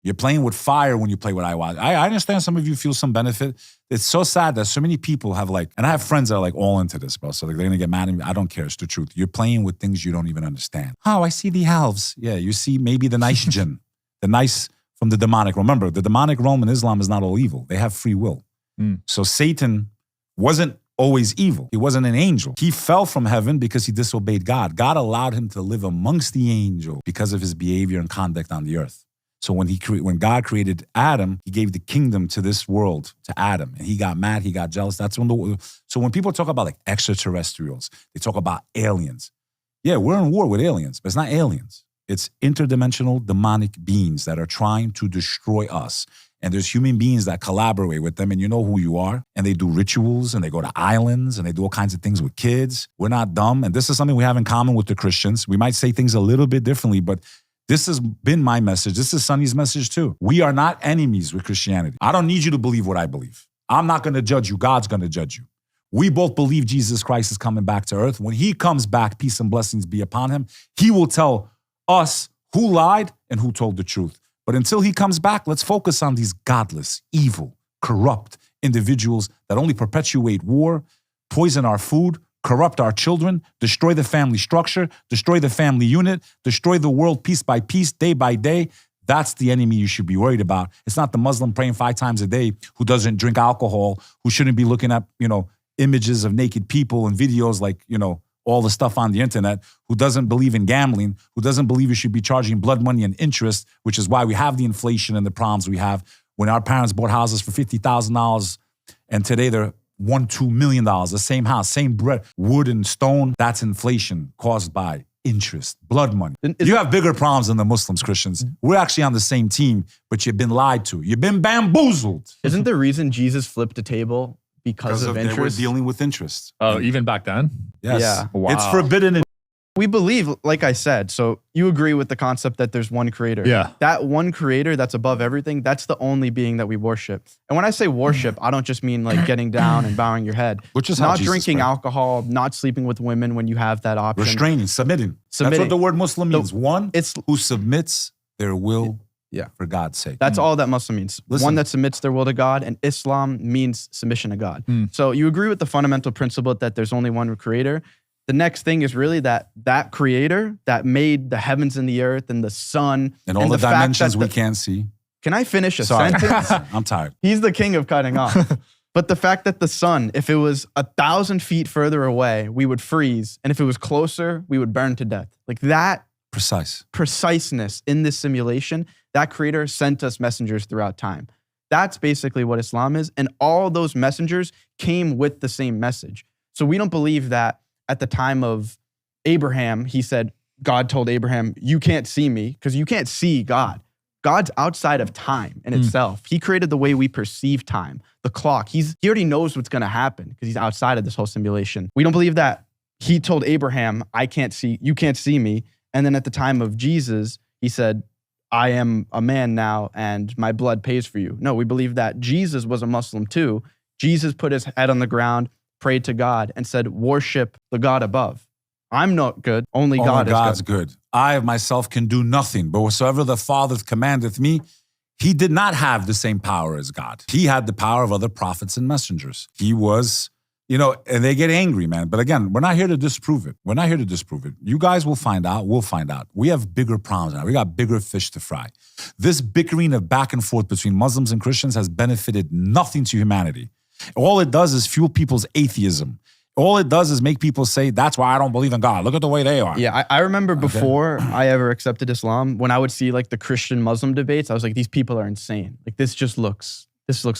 You're playing with fire when you play with ayahuasca. I understand some of you feel some benefit. It's so sad that so many people have like, and I have friends that are like all into this, bro. So like they're gonna get mad at me. I don't care. It's the truth. You're playing with things you don't even understand. Oh, I see the elves. Yeah, you see maybe the nice jinn, the nice from the demonic. Remember, the demonic realm in Islam is not all evil. They have free will. So Satan wasn't always evil. He wasn't an angel. He fell from heaven because he disobeyed God. God allowed him to live amongst the angels because of his behavior and conduct on the earth. So when God created Adam, he gave the kingdom to this world, to Adam. And he got mad, he got jealous. So when people talk about like extraterrestrials, they talk about aliens. Yeah, we're in war with aliens, but it's not aliens. It's interdimensional demonic beings that are trying to destroy us. And there's human beings that collaborate with them, and you know who you are. And they do rituals, and they go to islands, and they do all kinds of things with kids. We're not dumb, and this is something we have in common with the Christians. We might say things a little bit differently, but this has been my message. This is Sonny's message too. We are not enemies with Christianity. I don't need you to believe what I believe. I'm not going to judge you. God's going to judge you. We both believe Jesus Christ is coming back to earth. When he comes back, peace and blessings be upon him. He will tell us who lied and who told the truth. But until he comes back, let's focus on these godless, evil, corrupt individuals that only perpetuate war, poison our food, corrupt our children, destroy the family structure, destroy the family unit, destroy the world piece by piece, day by day. That's the enemy you should be worried about. It's not the Muslim praying 5 times a day who doesn't drink alcohol, who shouldn't be looking at, images of naked people and videos like, all the stuff on the internet, who doesn't believe in gambling, who doesn't believe you should be charging blood money and interest, which is why we have the inflation and the problems we have. When our parents bought houses for $50,000 and today they're $1-2 million, the same house, same bread, wood and stone, that's inflation caused by interest, blood money. You have bigger problems than the Muslims, Christians. We're actually on the same team, but you've been lied to. You've been bamboozled. Isn't the reason Jesus flipped a table because of interest? They were dealing with interest. Oh, even back then? Yes. Yeah. Wow. It's forbidden. We believe, like I said, so you agree with the concept that there's one creator. Yeah. That one creator that's above everything, that's the only being that we worship. And when I say worship, I don't just mean like getting down and bowing your head. Which is how not Jesus drinking prayed. alcohol, not sleeping with women when you have that option. Restraining, submitting. That's what the word Muslim means. One who submits their will for God's sake. That's all that Muslim means. Listen. One that submits their will to God, and Islam means submission to God. So you agree with the fundamental principle that there's only one creator. The next thing is really that creator that made the heavens and the earth and the sun. And all the dimensions we can't see. Can I finish a Sorry. sentence? I'm tired. He's the king of cutting off. But the fact that the sun, if it was 1,000 feet further away, we would freeze. And if it was closer, we would burn to death. Like that preciseness in this simulation, that creator sent us messengers throughout time. That's basically what Islam is. And all those messengers came with the same message. So we don't believe that at the time of Abraham, he said, God told Abraham, you can't see me because you can't see God. God's outside of time in itself. He created the way we perceive time, the clock. He already knows what's going to happen because he's outside of this whole simulation. We don't believe that he told Abraham, you can't see me. And then at the time of Jesus, he said, I am a man now and my blood pays for you. No, we believe that Jesus was a Muslim too. Jesus put his head on the ground, prayed to God and said, worship the God above. I'm not good. Only God is God's good. good. I of myself can do nothing, but whatsoever the Father commandeth me, he did not have the same power as God. He had the power of other prophets and messengers. He was, and they get angry, man. But again, we're not here to disprove it. We're not here to disprove it. You guys will find out. We'll find out. We have bigger problems now. We got bigger fish to fry. This bickering of back and forth between Muslims and Christians has benefited nothing to humanity. All it does is fuel people's atheism. All it does is make people say, that's why I don't believe in God. Look at the way they are. Yeah, I remember before I ever accepted Islam, when I would see like the Christian-Muslim debates, I was like, these people are insane. Like this looks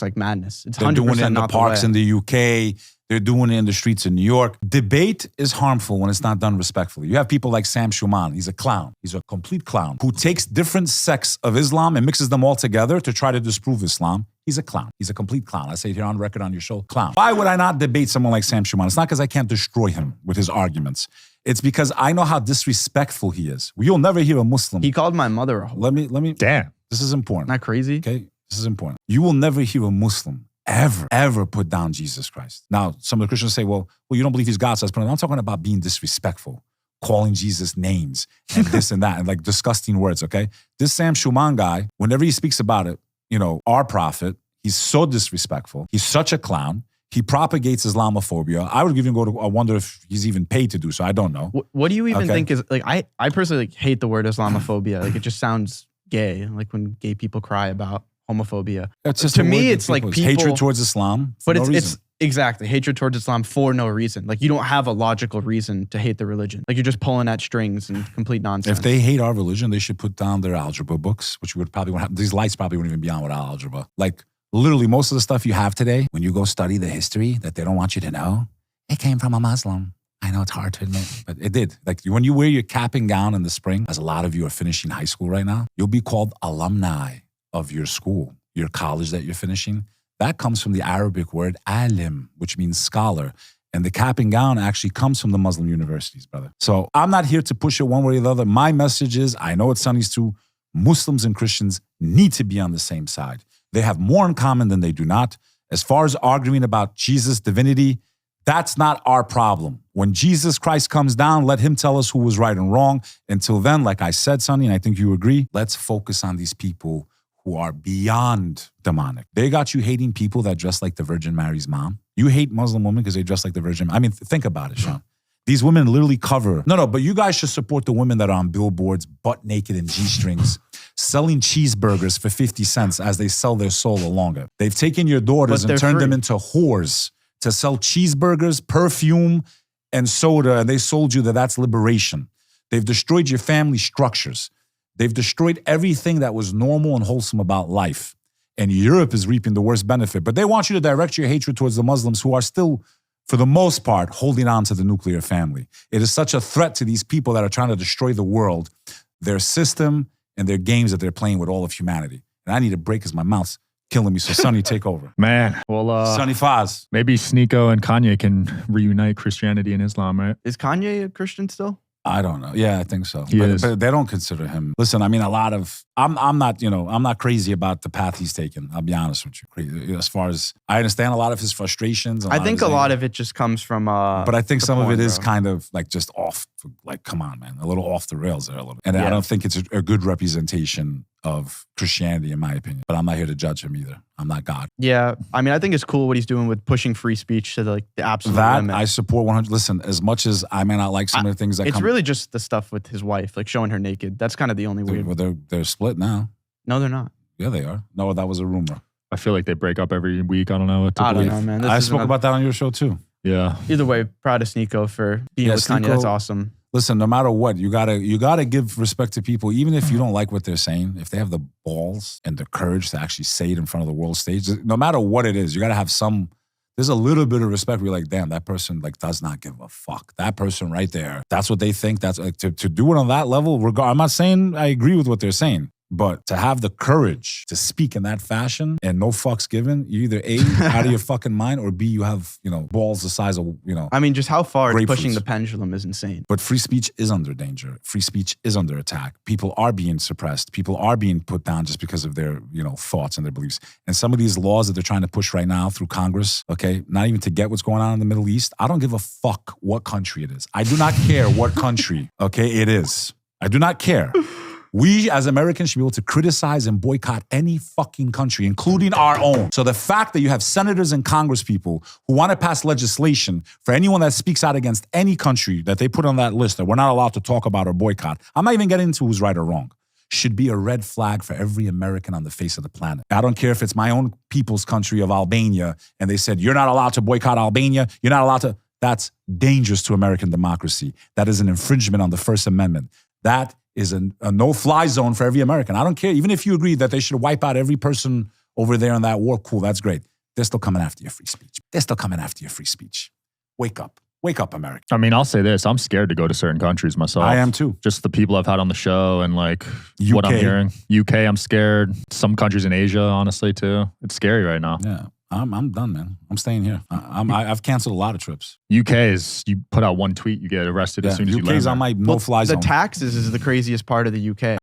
like madness. It's 100% They're doing it in the not parks way. in the UK. They're doing it in the streets in New York. Debate is harmful when it's not done respectfully. You have people like Sam Shuman. He's a clown. He's a complete clown who takes different sects of Islam and mixes them all together to try to disprove Islam. He's a clown. He's a complete clown. I say it here on record on your show, clown. Why would I not debate someone like Sam Shuman? It's not because I can't destroy him with his arguments. It's because I know how disrespectful he is. You'll never hear a Muslim. He called my mother a hoe. Let me. Damn. This is important. Isn't that crazy? Okay, this is important. You will never hear a Muslim ever put down Jesus Christ. Now, some of the Christians say, well, you don't believe he's God, so let's put him. I'm talking about being disrespectful, calling Jesus names and this and that and like disgusting words, okay? This Sam Schumann guy, whenever he speaks about it, you know, our prophet, he's so disrespectful. He's such a clown. He propagates Islamophobia. I would even I wonder if he's even paid to do so. I don't know. What do you even think is, like, I personally like, hate the word Islamophobia. Like, it just sounds gay, like when gay people cry about homophobia. It's just to me, it's like people, hatred towards Islam. But it's exactly hatred towards Islam for no reason. Like, you don't have a logical reason to hate the religion. Like, you're just pulling at strings and complete nonsense. If they hate our religion, they should put down their algebra books, which would probably have, these lights probably wouldn't even be on without algebra. Like, literally, most of the stuff you have today, when you go study the history that they don't want you to know, it came from a Muslim. I know it's hard to admit, but it did. Like, when you wear your cap and gown in the spring, as a lot of you are finishing high school right now, you'll be called alumni of your school, your college that you're finishing. That comes from the Arabic word alim, which means scholar. And the cap and gown actually comes from the Muslim universities, brother. So I'm not here to push it one way or the other. My message is, I know it's Sonny's too, Muslims and Christians need to be on the same side. They have more in common than they do not. As far as arguing about Jesus' divinity, that's not our problem. When Jesus Christ comes down, let him tell us who was right and wrong. Until then, like I said, Sonny, and I think you agree, let's focus on these people who are beyond demonic. They got you hating people that dress like the Virgin Mary's mom. You hate Muslim women because they dress like the Virgin. I mean, think about it, Sean. These women literally cover. No, but you guys should support the women that are on billboards, butt naked in G-strings, selling cheeseburgers for 50 cents as they sell their soul along it. They've taken your daughters and turned them into whores to sell cheeseburgers, perfume, and soda, and they sold you that's liberation. They've destroyed your family structures. They've destroyed everything that was normal and wholesome about life. And Europe is reaping the worst benefit. But they want you to direct your hatred towards the Muslims who are still, for the most part, holding on to the nuclear family. It is such a threat to these people that are trying to destroy the world, their system, and their games that they're playing with all of humanity. And I need a break because my mouth's killing me. So Sonny, take over. Man, well, Sonny Faz. Maybe Sneeko and Kanye can reunite Christianity and Islam, right? Is Kanye a Christian still? I don't know. Yeah, I think so. He is. But they don't consider him. Listen, I mean, I'm not crazy about the path he's taken. I'll be honest with you. As far as I understand a lot of his frustrations. I think a lot of it just comes from but I think some of it is kind of like just off, like, come on, man, a little off the rails there a little. And I don't think it's a good representation of Christianity, in my opinion. But I'm not here to judge him either. I'm not God. Yeah, I mean, I think it's cool what he's doing with pushing free speech to the absolute limit. I support 100. Listen, as much as I may not like some of the things that it's really just the stuff with his wife, like showing her naked. That's kind of the only weird. Well, they're split now. No, they're not. Yeah, they are. No, that was a rumor. I feel like they break up every week. I don't know what to I believe. don't know, man. I spoke about that on your show too. Yeah. Either way, proud of Sneeko for being with Kanye. That's awesome. Listen, no matter what, you gotta give respect to people, even if you don't like what they're saying. If they have the balls and the courage to actually say it in front of the world stage, no matter what it is, you gotta have some. There's a little bit of respect. We're like, damn, that person does not give a fuck. That person right there, that's what they think. That's like to do it on that level. I'm not saying I agree with what they're saying. But to have the courage to speak in that fashion and no fucks given, you either A, out of your fucking mind, or B, you have, balls the size of, I mean, just how far it's pushing grapefruits. the pendulum is insane. But free speech is under danger. Free speech is under attack. People are being suppressed. People are being put down just because of their, thoughts and their beliefs. And some of these laws that they're trying to push right now through Congress, okay, not even to get what's going on in the Middle East. I don't give a fuck what country it is. I do not care what country, okay, it is. I do not care. We as Americans should be able to criticize and boycott any fucking country, including our own. So the fact that you have senators and Congress people who want to pass legislation for anyone that speaks out against any country that they put on that list that we're not allowed to talk about or boycott, I'm not even getting into who's right or wrong, should be a red flag for every American on the face of the planet. I don't care if it's my own people's country of Albania and they said, you're not allowed to boycott Albania, you're not allowed to. That's dangerous to American democracy. That is an infringement on the First Amendment. That is a no-fly zone for every American. I don't care. Even if you agree that they should wipe out every person over there in that war, cool, that's great. They're still coming after your free speech. They're still coming after your free speech. Wake up. Wake up, America. I mean, I'll say this. I'm scared to go to certain countries myself. I am too. Just the people I've had on the show and what UK. I'm hearing. UK, I'm scared. Some countries in Asia, honestly, too. It's scary right now. Yeah. I'm done, man. I'm staying here. I've canceled a lot of trips. UK is, you put out one tweet, you get arrested as soon as you land. UK's on my no-fly zone. The taxes is the craziest part of the UK.